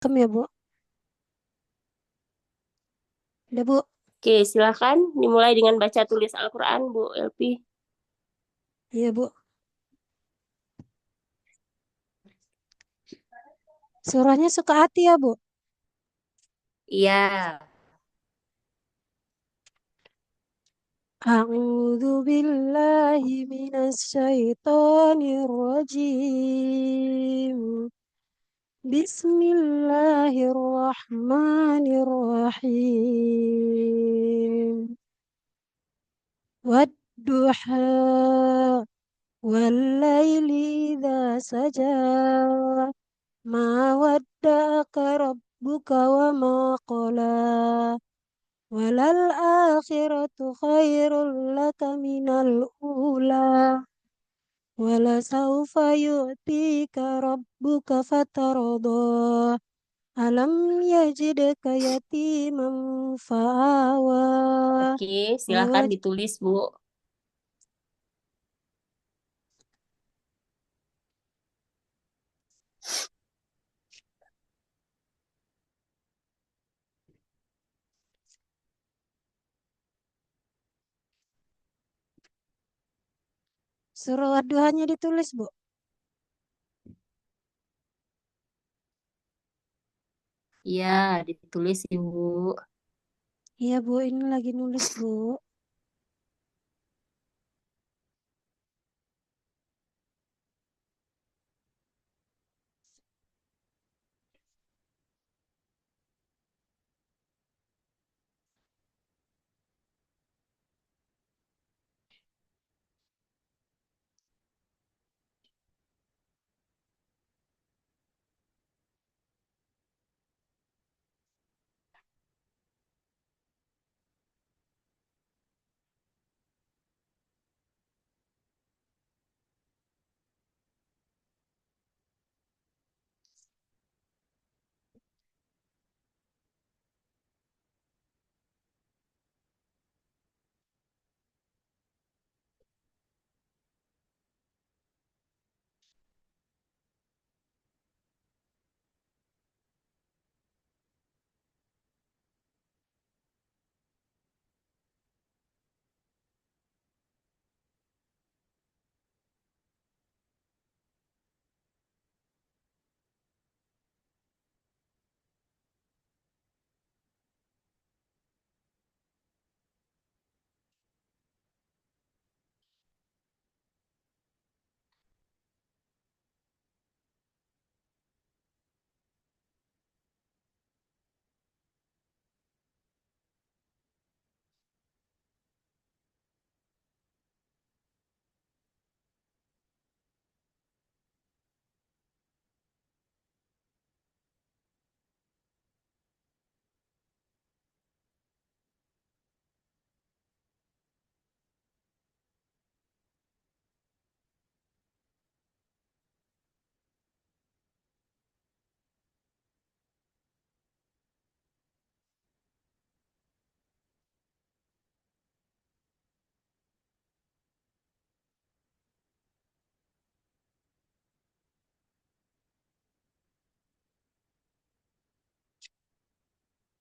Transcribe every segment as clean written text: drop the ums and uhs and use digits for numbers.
Ya, Bu. Udah, Bu. Oke, silakan dimulai dengan baca tulis Al-Quran, Bu Elpi. Iya, Bu. Surahnya suka hati ya, Bu. Iya, A'udzu billahi minasy syaithanir rajim. Bismillahirrahmanirrahim. Wadduha wal laili idza saja. Ma wadda'aka rabbuka wa ma qala. Walal akhiratu khairul laka minal ula. Wala saufa yu'tika rabbuka fatarda. Alam yajidka yatiman fa'awa. oke, silakan Wawaj ditulis, Bu. Surah Wadduhanya ditulis, Bu. Iya, ditulis, Ibu. Iya, Bu, ini lagi nulis, Bu.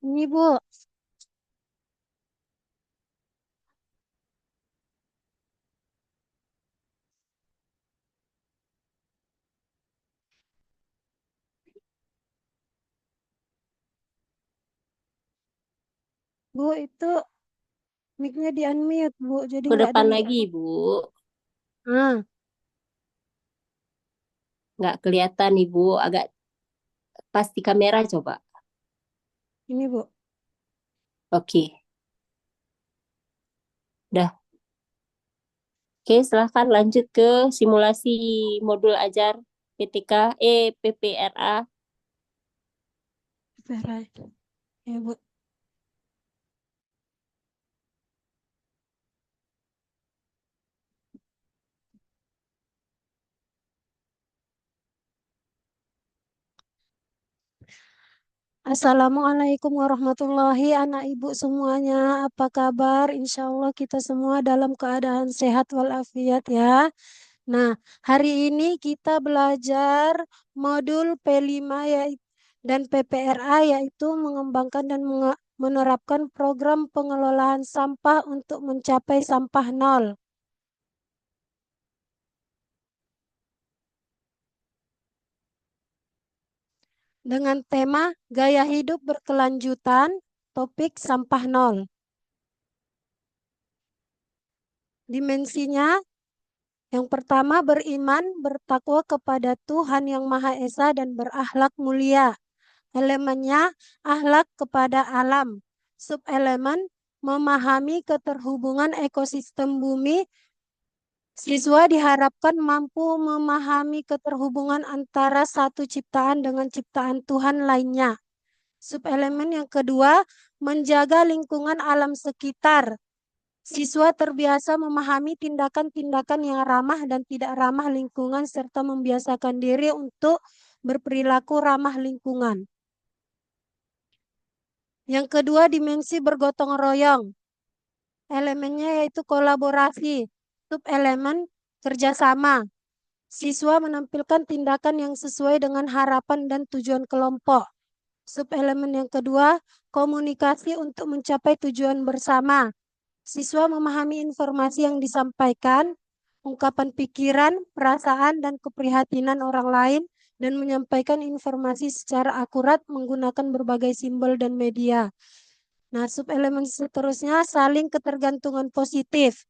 Ini, Bu. Bu, itu mic-nya di-unmute, Bu. Jadi Ke nggak depan denger. lagi, Bu. Ah, Nggak kelihatan, Ibu. Agak pas di kamera, coba. ini, Bu. Oke, udah. Oke, silahkan lanjut ke simulasi modul ajar PTK, PPRA. Vera. Ya, Bu. Assalamualaikum warahmatullahi anak ibu semuanya. Apa kabar? Insya Allah kita semua dalam keadaan sehat walafiat ya. Nah, hari ini kita belajar modul P5 ya. Dan PPRA yaitu mengembangkan dan menerapkan program pengelolaan sampah untuk mencapai sampah nol. Dengan tema gaya hidup berkelanjutan, topik sampah nol. Dimensinya, yang pertama beriman, bertakwa kepada Tuhan yang Maha Esa dan berakhlak mulia. Elemennya, akhlak kepada alam. Subelemen, memahami keterhubungan ekosistem bumi. Siswa diharapkan mampu memahami keterhubungan antara satu ciptaan dengan ciptaan Tuhan lainnya. Subelemen yang kedua, menjaga lingkungan alam sekitar. Siswa terbiasa memahami tindakan-tindakan yang ramah dan tidak ramah lingkungan serta membiasakan diri untuk berperilaku ramah lingkungan. Yang kedua, dimensi bergotong royong. Elemennya yaitu kolaborasi. Subelemen kerjasama. Siswa menampilkan tindakan yang sesuai dengan harapan dan tujuan kelompok. Subelemen yang kedua, komunikasi untuk mencapai tujuan bersama. Siswa memahami informasi yang disampaikan, ungkapan pikiran, perasaan, dan keprihatinan orang lain, dan menyampaikan informasi secara akurat menggunakan berbagai simbol dan media. Nah, subelemen seterusnya, saling ketergantungan positif.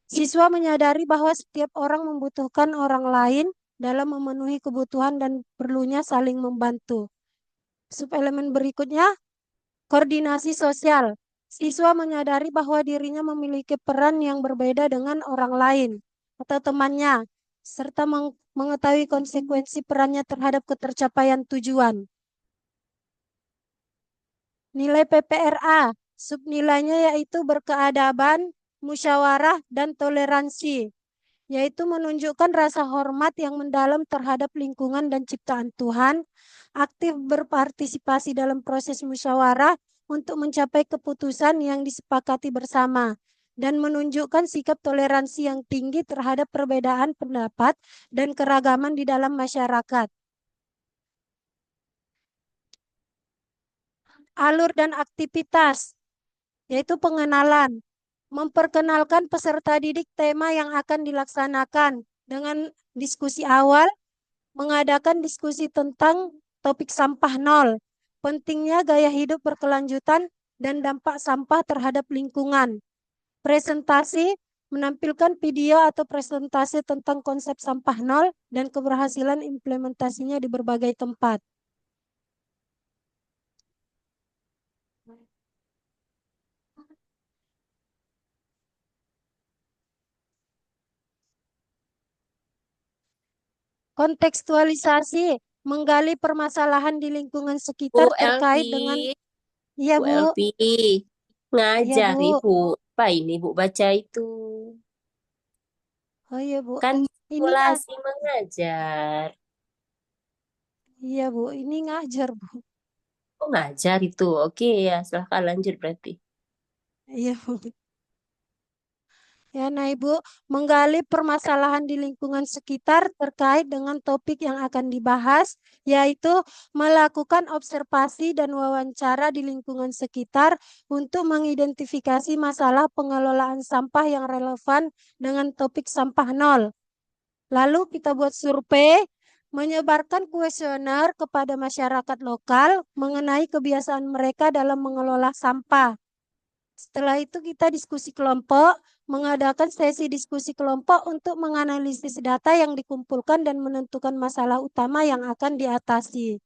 Siswa menyadari bahwa setiap orang membutuhkan orang lain dalam memenuhi kebutuhan dan perlunya saling membantu. Subelemen berikutnya, koordinasi sosial. Siswa menyadari bahwa dirinya memiliki peran yang berbeda dengan orang lain atau temannya, serta mengetahui konsekuensi perannya terhadap ketercapaian tujuan. Nilai PPRA, subnilainya yaitu berkeadaban, musyawarah, dan toleransi, yaitu menunjukkan rasa hormat yang mendalam terhadap lingkungan dan ciptaan Tuhan, aktif berpartisipasi dalam proses musyawarah untuk mencapai keputusan yang disepakati bersama, dan menunjukkan sikap toleransi yang tinggi terhadap perbedaan pendapat dan keragaman di dalam masyarakat. Alur dan aktivitas, yaitu pengenalan. Memperkenalkan peserta didik tema yang akan dilaksanakan dengan diskusi awal, mengadakan diskusi tentang topik sampah nol, pentingnya gaya hidup berkelanjutan dan dampak sampah terhadap lingkungan. Presentasi, menampilkan video atau presentasi tentang konsep sampah nol dan keberhasilan implementasinya di berbagai tempat. Kontekstualisasi, menggali permasalahan di lingkungan Bu sekitar terkait dengan, Elvi, iya Bu Bu, Elvi, iya ngajar Bu, Ibu. Apa ini Bu baca itu? oh iya Bu, Kan ini nggak, simulasi mengajar. iya Bu, ini ngajar Bu, Oh ngajar itu. Oke ya, silahkan lanjut berarti. iya Bu. Ya, nah Ibu, menggali permasalahan di lingkungan sekitar terkait dengan topik yang akan dibahas, yaitu melakukan observasi dan wawancara di lingkungan sekitar untuk mengidentifikasi masalah pengelolaan sampah yang relevan dengan topik sampah nol. Lalu kita buat survei, menyebarkan kuesioner kepada masyarakat lokal mengenai kebiasaan mereka dalam mengelola sampah. Setelah itu kita diskusi kelompok, mengadakan sesi diskusi kelompok untuk menganalisis data yang dikumpulkan dan menentukan masalah utama yang akan diatasi.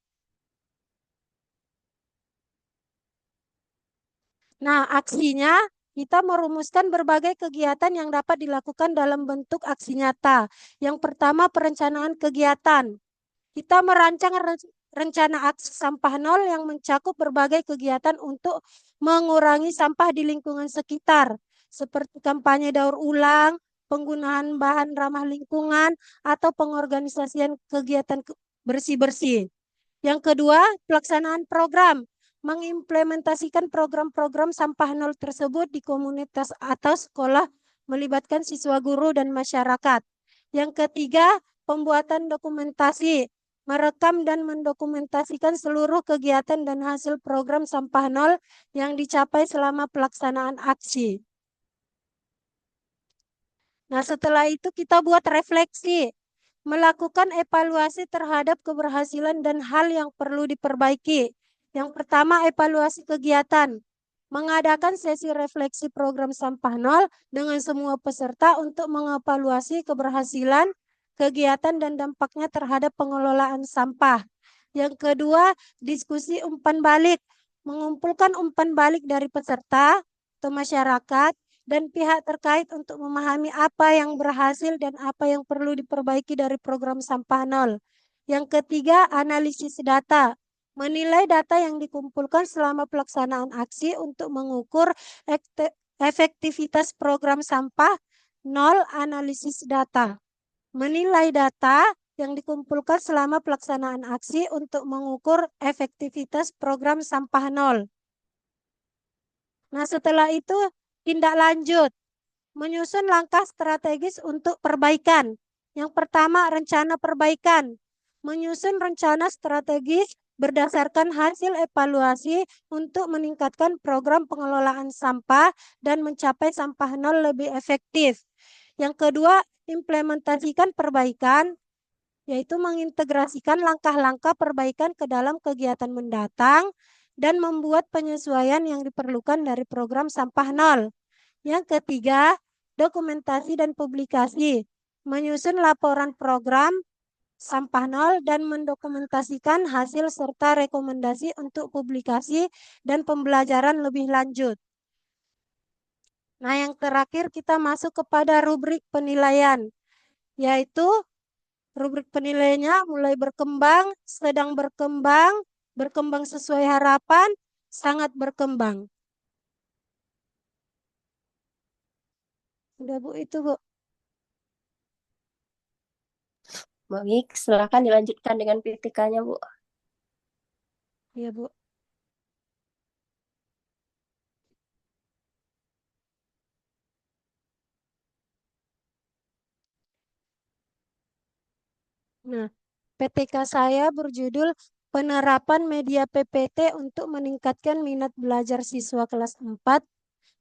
Nah, aksinya kita merumuskan berbagai kegiatan yang dapat dilakukan dalam bentuk aksi nyata. Yang pertama, perencanaan kegiatan. Kita merancang rencana aksi sampah nol yang mencakup berbagai kegiatan untuk mengurangi sampah di lingkungan sekitar, seperti kampanye daur ulang, penggunaan bahan ramah lingkungan, atau pengorganisasian kegiatan bersih-bersih. Yang kedua, pelaksanaan program. Mengimplementasikan program-program sampah nol tersebut di komunitas atau sekolah melibatkan siswa guru dan masyarakat. Yang ketiga, pembuatan dokumentasi. merekam dan mendokumentasikan seluruh kegiatan dan hasil program Sampah Nol yang dicapai selama pelaksanaan aksi. Nah, setelah itu kita buat refleksi, melakukan evaluasi terhadap keberhasilan dan hal yang perlu diperbaiki. Yang pertama, evaluasi kegiatan. Mengadakan sesi refleksi program Sampah Nol dengan semua peserta untuk mengevaluasi keberhasilan, kegiatan, dan dampaknya terhadap pengelolaan sampah. Yang kedua, diskusi umpan balik. Mengumpulkan umpan balik dari peserta atau masyarakat dan pihak terkait untuk memahami apa yang berhasil dan apa yang perlu diperbaiki dari program Sampah Nol. Yang ketiga, analisis data. Menilai data yang dikumpulkan selama pelaksanaan aksi untuk mengukur efektivitas program Sampah Nol, analisis data. Menilai data yang dikumpulkan selama pelaksanaan aksi untuk mengukur efektivitas program Sampah Nol. Nah, setelah itu tindak lanjut. Menyusun langkah strategis untuk perbaikan. Yang pertama, rencana perbaikan. Menyusun rencana strategis berdasarkan hasil evaluasi untuk meningkatkan program pengelolaan sampah dan mencapai sampah nol lebih efektif. Yang kedua, implementasikan perbaikan, yaitu mengintegrasikan langkah-langkah perbaikan ke dalam kegiatan mendatang dan membuat penyesuaian yang diperlukan dari program sampah nol. Yang ketiga, dokumentasi dan publikasi. Menyusun laporan program Sampah Nol dan mendokumentasikan hasil serta rekomendasi untuk publikasi dan pembelajaran lebih lanjut. Nah, yang terakhir kita masuk kepada rubrik penilaian, yaitu rubrik penilaiannya mulai berkembang, sedang berkembang, berkembang sesuai harapan, sangat berkembang. Udah Bu, itu Bu. Baik, silakan dilanjutkan dengan PTK-nya, Bu. Iya Bu. Nah, PTK saya berjudul Penerapan Media PPT untuk Meningkatkan Minat Belajar Siswa Kelas 4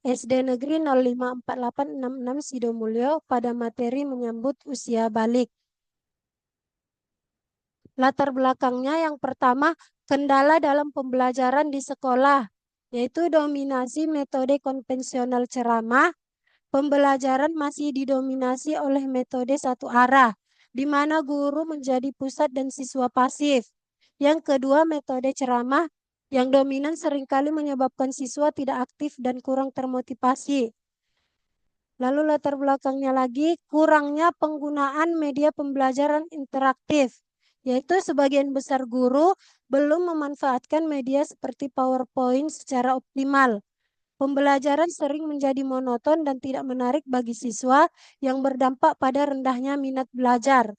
SD Negeri 054866 Sidomulyo pada materi menyambut usia balik. Latar belakangnya yang pertama, kendala dalam pembelajaran di sekolah, yaitu dominasi metode konvensional ceramah. Pembelajaran masih didominasi oleh metode satu arah, di mana guru menjadi pusat dan siswa pasif. Yang kedua, metode ceramah yang dominan seringkali menyebabkan siswa tidak aktif dan kurang termotivasi. Lalu latar belakangnya lagi, kurangnya penggunaan media pembelajaran interaktif, yaitu sebagian besar guru belum memanfaatkan media seperti PowerPoint secara optimal. Pembelajaran sering menjadi monoton dan tidak menarik bagi siswa yang berdampak pada rendahnya minat belajar.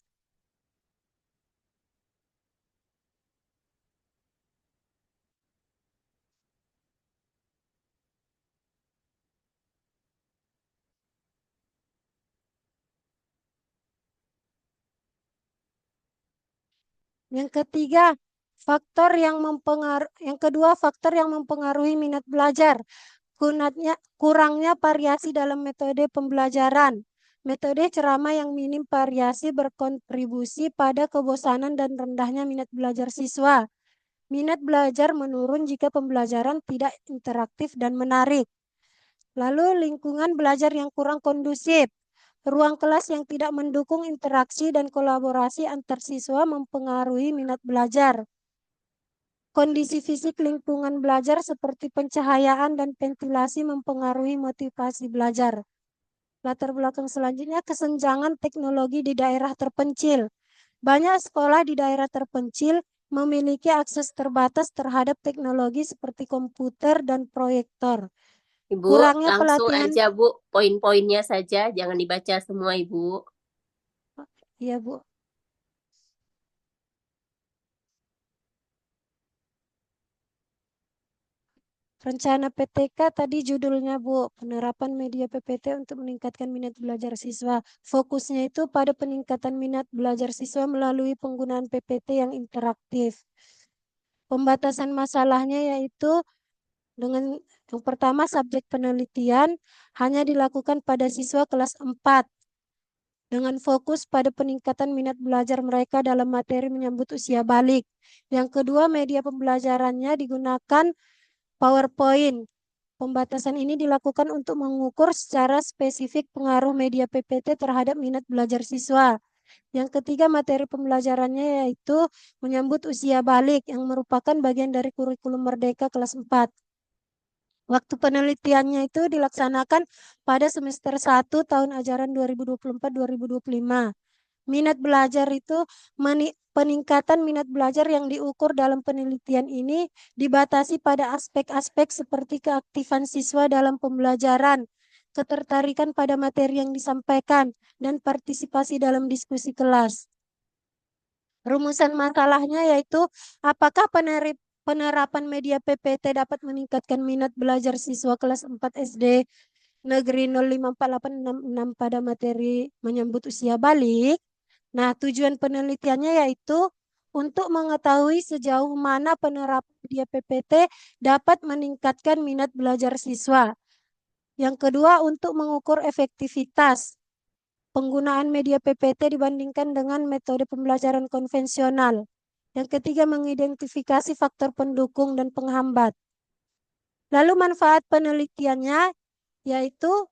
Yang ketiga, yang kedua faktor yang mempengaruhi minat belajar, kurangnya variasi dalam metode pembelajaran. Metode ceramah yang minim variasi berkontribusi pada kebosanan dan rendahnya minat belajar siswa. Minat belajar menurun jika pembelajaran tidak interaktif dan menarik. Lalu lingkungan belajar yang kurang kondusif. Ruang kelas yang tidak mendukung interaksi dan kolaborasi antar siswa mempengaruhi minat belajar. Kondisi fisik lingkungan belajar seperti pencahayaan dan ventilasi mempengaruhi motivasi belajar. Latar belakang selanjutnya, kesenjangan teknologi di daerah terpencil. Banyak sekolah di daerah terpencil memiliki akses terbatas terhadap teknologi seperti komputer dan proyektor. Ibu, Kurangnya langsung pelatihan, aja, Bu. Poin-poinnya saja, jangan dibaca semua, Ibu. iya Bu. Rencana PTK tadi judulnya Bu, penerapan media PPT untuk meningkatkan minat belajar siswa. Fokusnya itu pada peningkatan minat belajar siswa melalui penggunaan PPT yang interaktif. Pembatasan masalahnya yaitu dengan yang pertama subjek penelitian hanya dilakukan pada siswa kelas 4 dengan fokus pada peningkatan minat belajar mereka dalam materi menyambut usia balik. Yang kedua, media pembelajarannya digunakan PowerPoint. Pembatasan ini dilakukan untuk mengukur secara spesifik pengaruh media PPT terhadap minat belajar siswa. Yang ketiga, materi pembelajarannya yaitu menyambut usia balik yang merupakan bagian dari kurikulum Merdeka kelas 4. Waktu penelitiannya itu dilaksanakan pada semester 1 tahun ajaran 2024-2025. Minat belajar itu peningkatan minat belajar yang diukur dalam penelitian ini dibatasi pada aspek-aspek seperti keaktifan siswa dalam pembelajaran, ketertarikan pada materi yang disampaikan, dan partisipasi dalam diskusi kelas. Rumusan masalahnya yaitu apakah penerapan media PPT dapat meningkatkan minat belajar siswa kelas 4 SD Negeri 054866 pada materi menyambut usia balik. Nah, tujuan penelitiannya yaitu untuk mengetahui sejauh mana penerapan media PPT dapat meningkatkan minat belajar siswa. Yang kedua, untuk mengukur efektivitas penggunaan media PPT dibandingkan dengan metode pembelajaran konvensional. Yang ketiga, mengidentifikasi faktor pendukung dan penghambat. Lalu manfaat penelitiannya yaitu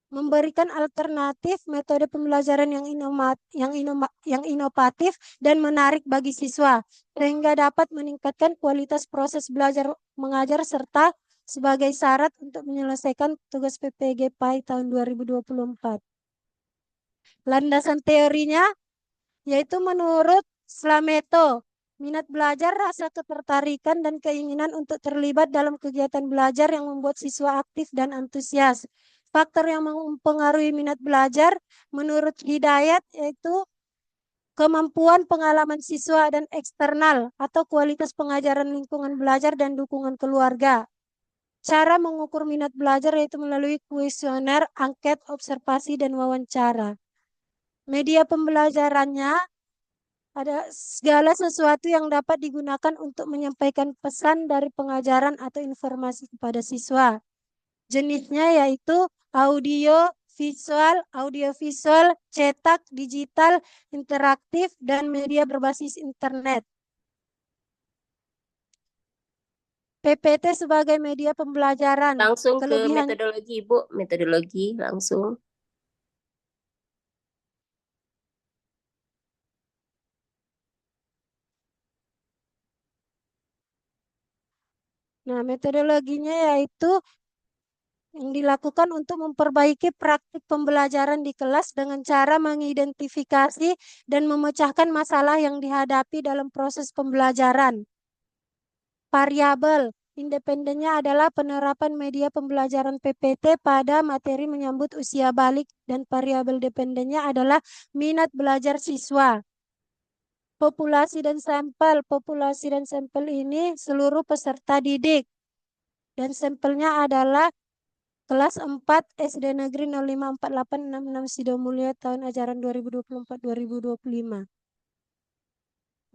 memberikan alternatif metode pembelajaran yang inovatif dan menarik bagi siswa, sehingga dapat meningkatkan kualitas proses belajar mengajar serta sebagai syarat untuk menyelesaikan tugas PPG PAI tahun 2024. Landasan teorinya yaitu menurut Slameto, minat belajar, rasa ketertarikan, dan keinginan untuk terlibat dalam kegiatan belajar yang membuat siswa aktif dan antusias. Faktor yang mempengaruhi minat belajar menurut Hidayat yaitu kemampuan pengalaman siswa dan eksternal atau kualitas pengajaran lingkungan belajar dan dukungan keluarga. Cara mengukur minat belajar yaitu melalui kuesioner, angket, observasi, dan wawancara. Media pembelajarannya ada segala sesuatu yang dapat digunakan untuk menyampaikan pesan dari pengajaran atau informasi kepada siswa. Jenisnya yaitu audiovisual, cetak, digital, interaktif, dan media berbasis internet. PPT sebagai media pembelajaran. Langsung ke Kelebihan metodologi, Bu. Metodologi langsung. Nah, metodologinya yaitu yang dilakukan untuk memperbaiki praktik pembelajaran di kelas dengan cara mengidentifikasi dan memecahkan masalah yang dihadapi dalam proses pembelajaran. Variabel independennya adalah penerapan media pembelajaran PPT pada materi menyambut usia balik dan variabel dependennya adalah minat belajar siswa. Populasi dan sampel ini seluruh peserta didik dan sampelnya adalah kelas 4 SD Negeri 054866 Sidomulyo tahun ajaran 2024-2025.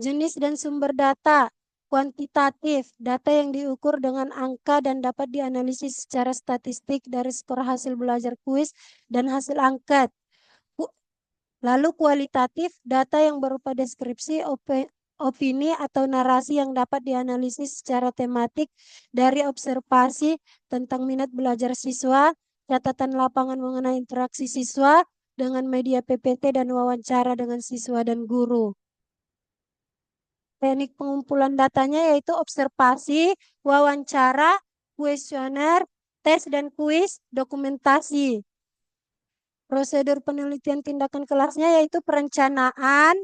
Jenis dan sumber data kuantitatif, data yang diukur dengan angka dan dapat dianalisis secara statistik dari skor hasil belajar kuis dan hasil angket. Lalu kualitatif, data yang berupa deskripsi, opini, atau narasi yang dapat dianalisis secara tematik dari observasi tentang minat belajar siswa, catatan lapangan mengenai interaksi siswa dengan media PPT, dan wawancara dengan siswa dan guru. Teknik pengumpulan datanya yaitu observasi, wawancara, kuesioner, tes dan kuis, dokumentasi. Prosedur penelitian tindakan kelasnya yaitu perencanaan.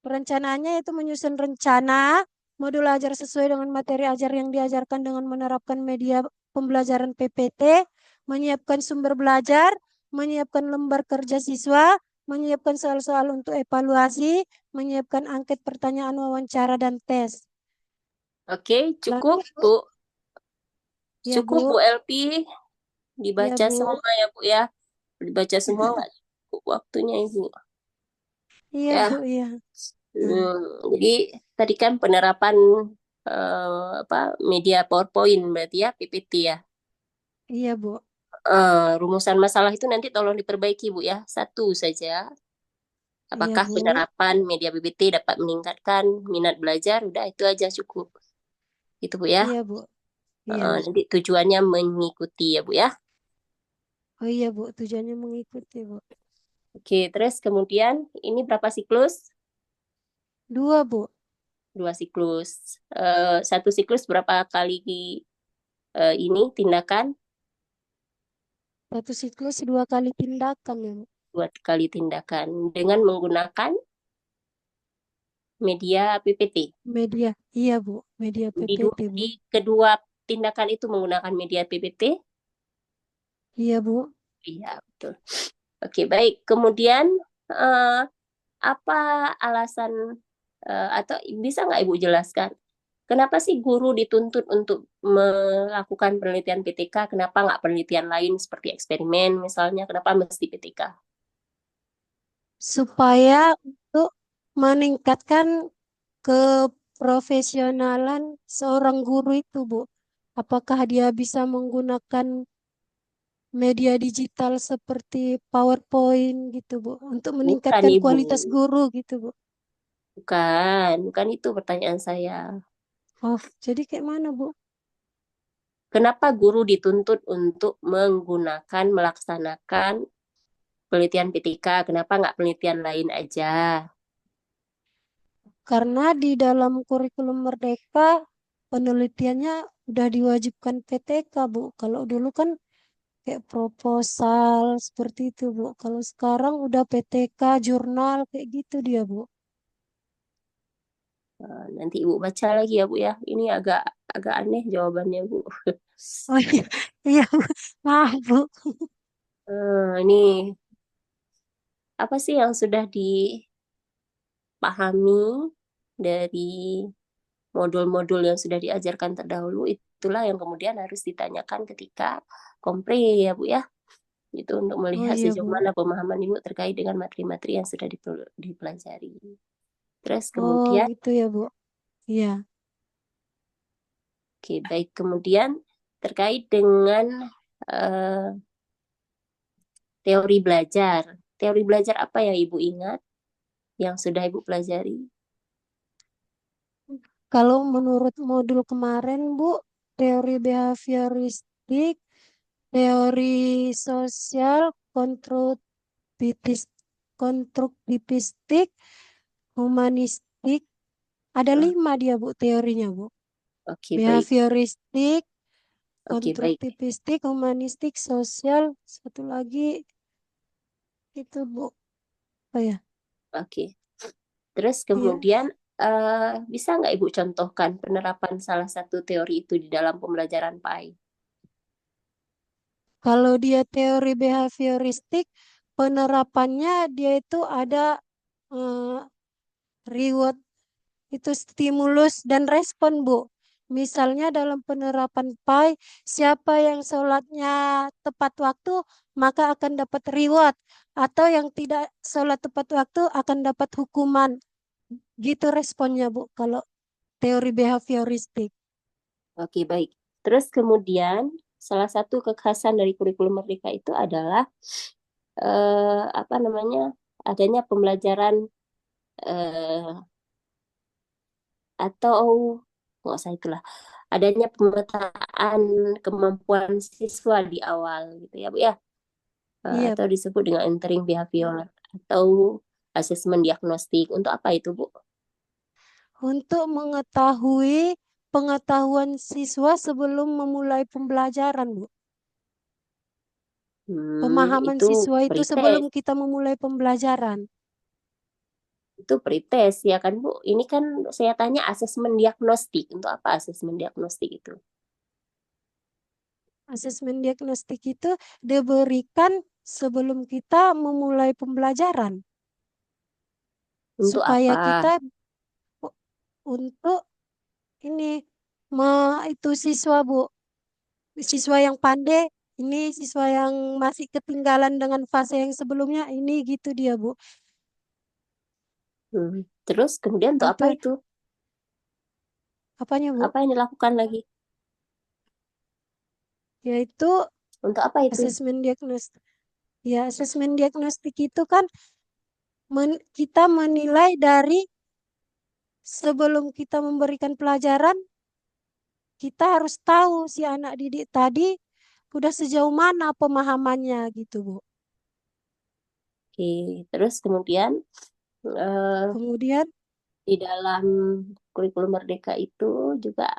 Perencanaannya yaitu menyusun rencana, modul ajar sesuai dengan materi ajar yang diajarkan dengan menerapkan media pembelajaran PPT, menyiapkan sumber belajar, menyiapkan lembar kerja siswa, menyiapkan soal-soal untuk evaluasi, menyiapkan angket pertanyaan wawancara dan tes. Oke, cukup, Lalu, Bu. Iya, Cukup Bu Bu. LP, Iya, dibaca Bu. semua ya Bu ya. Dibaca semua nggak cukup waktunya Ibu. Iya, Bu. Ya, Iya. Hmm. jadi tadi kan penerapan apa media PowerPoint berarti ya PPT ya. Iya, Bu. Rumusan masalah itu nanti tolong diperbaiki Bu ya. Satu saja. Iya, Apakah Bu. penerapan media PPT dapat meningkatkan minat belajar? Udah itu aja cukup. Gitu Bu ya. Iya, Bu. Iya. Nanti tujuannya mengikuti ya Bu ya. Oh iya, Bu. Tujuannya mengikuti, Bu. Oke, terus kemudian ini berapa siklus? 2, Bu. 2 siklus. Satu siklus berapa kali ini tindakan? Satu siklus 2 kali tindakan ya, Bu. 2 kali tindakan dengan menggunakan media PPT. Media. Iya, Bu. Media Di, PPT, Bu. di kedua tindakan itu menggunakan media PPT. Iya, Bu. Iya, betul. Oke, baik. Kemudian eh, apa alasan atau bisa nggak Ibu jelaskan kenapa sih guru dituntut untuk melakukan penelitian PTK? Kenapa nggak penelitian lain seperti eksperimen misalnya? Kenapa mesti PTK? Supaya untuk meningkatkan keprofesionalan seorang guru itu, Bu. Apakah dia bisa menggunakan media digital seperti PowerPoint gitu, Bu, untuk Bukan meningkatkan Ibu, kualitas guru gitu, Bu. bukan itu pertanyaan saya. Oh, jadi kayak mana, Bu? Kenapa guru dituntut untuk melaksanakan penelitian PTK? Kenapa nggak penelitian lain aja? Karena di dalam kurikulum Merdeka penelitiannya udah diwajibkan PTK, Bu. Kalau dulu kan kayak proposal seperti itu, Bu. Kalau sekarang udah PTK, jurnal kayak gitu dia, Bu. Nanti Ibu baca lagi ya Bu ya. Ini agak agak aneh jawabannya Bu. Oh iya, iya, Bu. Maaf, Bu. Ini apa sih yang sudah dipahami dari modul-modul yang sudah diajarkan terdahulu? Itulah yang kemudian harus ditanyakan ketika kompre ya Bu ya. Itu untuk Oh melihat iya, sejauh Bu. mana pemahaman Ibu terkait dengan materi-materi yang sudah dipelajari. Terus Oh kemudian, gitu ya, Bu. Iya. oke, baik. Kemudian terkait dengan eh, teori belajar. Teori belajar apa yang Ibu ingat yang sudah Ibu pelajari? Kalau menurut modul kemarin, Bu, teori behavioristik, teori sosial, konstruktivistik, humanistik, ada Eh, 5 dia, Bu, teorinya, Bu. Oke, baik. Behavioristik, Oke, baik. konstruktivistik, humanistik, sosial, satu lagi itu, Bu. Oh ya, Oke. Terus iya. kemudian bisa nggak Ibu contohkan penerapan salah satu teori itu di dalam pembelajaran PAI? Kalau dia teori behavioristik, penerapannya dia itu ada eh, reward, itu stimulus dan respon, Bu. Misalnya dalam penerapan PAI, siapa yang sholatnya tepat waktu, maka akan dapat reward. Atau yang tidak sholat tepat waktu akan dapat hukuman. Gitu responnya, Bu, kalau teori behavioristik. Oke, baik. Terus kemudian salah satu kekhasan dari kurikulum Merdeka itu adalah apa namanya adanya pembelajaran eh, atau nggak usah itulah adanya pemetaan kemampuan siswa di awal gitu ya Bu ya. Iya, Atau disebut dengan entering behavior atau asesmen diagnostik. Untuk apa itu Bu? untuk mengetahui pengetahuan siswa sebelum memulai pembelajaran, Bu. Pemahaman Itu siswa itu sebelum pretest. kita memulai pembelajaran. Itu pretest ya kan Bu? Ini kan saya tanya asesmen diagnostik. Untuk apa asesmen diagnostik itu? Asesmen diagnostik itu diberikan sebelum kita memulai pembelajaran, Untuk supaya apa? kita untuk ini itu siswa, Bu, siswa yang pandai, ini siswa yang masih ketinggalan dengan fase yang sebelumnya, ini gitu dia, Bu. Terus kemudian untuk apa Itu itu? apanya, Bu? Apa yang dilakukan lagi? Yaitu Untuk apa itu? asesmen diagnostik. Ya, asesmen diagnostik itu kan kita menilai dari sebelum kita memberikan pelajaran, kita harus tahu si anak didik tadi udah sejauh mana pemahamannya gitu, Bu. Oke, terus kemudian eh, Kemudian di dalam kurikulum Merdeka itu juga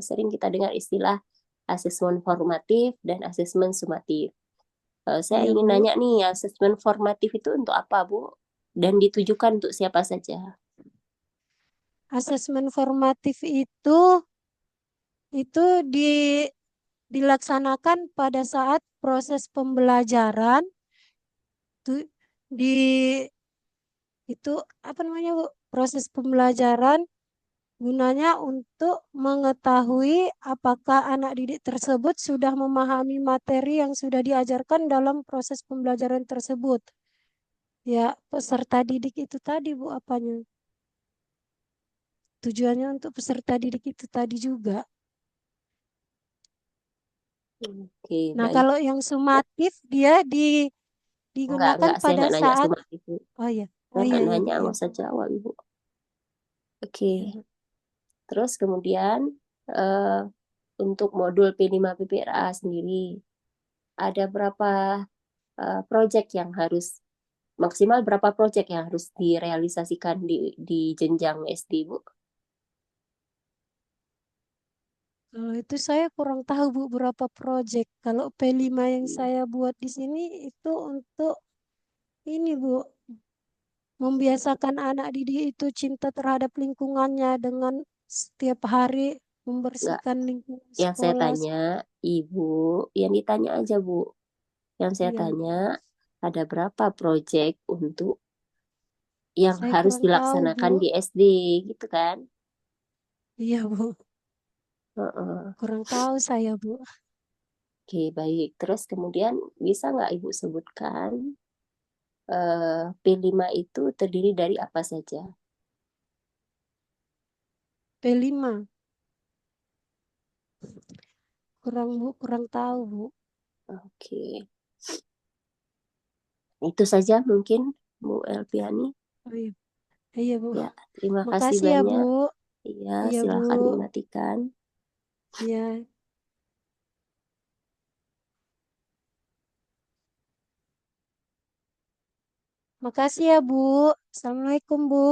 sering kita dengar istilah asesmen formatif dan asesmen sumatif. Saya iya, ingin Bu. nanya nih, asesmen formatif itu untuk apa, Bu? Dan ditujukan untuk siapa saja? Asesmen formatif itu dilaksanakan pada saat proses pembelajaran tuh di itu apa namanya, Bu? Proses pembelajaran gunanya untuk mengetahui apakah anak didik tersebut sudah memahami materi yang sudah diajarkan dalam proses pembelajaran tersebut. Ya, peserta didik itu tadi, Bu, apanya? Tujuannya untuk peserta didik itu tadi juga. Oke, Nah, baik. kalau yang sumatif dia digunakan Enggak, saya pada enggak nanya saat sumatif, Bu. oh iya, Saya oh iya enggak iya, Bu, nanya, iya, nggak usah jawab, Ibu. iya, Oke, Bu. terus kemudian eh, untuk modul P5 PPRA sendiri, ada berapa proyek yang harus maksimal berapa proyek yang harus direalisasikan di jenjang SD, Bu? Kalau itu saya kurang tahu, Bu, berapa proyek. Kalau P5 yang Hmm, saya buat di sini itu untuk ini, Bu, membiasakan anak didik itu cinta terhadap lingkungannya dengan setiap hari Enggak, membersihkan lingkungan yang saya sekolah. tanya, Ibu, yang ditanya aja, Bu. Yang saya Iya, tanya, ada berapa proyek untuk yang saya harus kurang tahu, Bu. dilaksanakan di SD, gitu kan? Iya, Bu. Heeh. Kurang tahu saya, Bu. Oke, baik. Terus kemudian bisa nggak Ibu sebutkan P5 itu terdiri dari apa saja? P5. Kurang, Bu, kurang tahu, Bu. Oke, itu saja mungkin Bu Elpiani. Oh iya, iya, Bu. Ya, terima kasih Makasih ya, Bu. banyak. Iya, Iya, Bu. silakan dimatikan. Iya. Makasih ya, Bu. Assalamualaikum, Bu.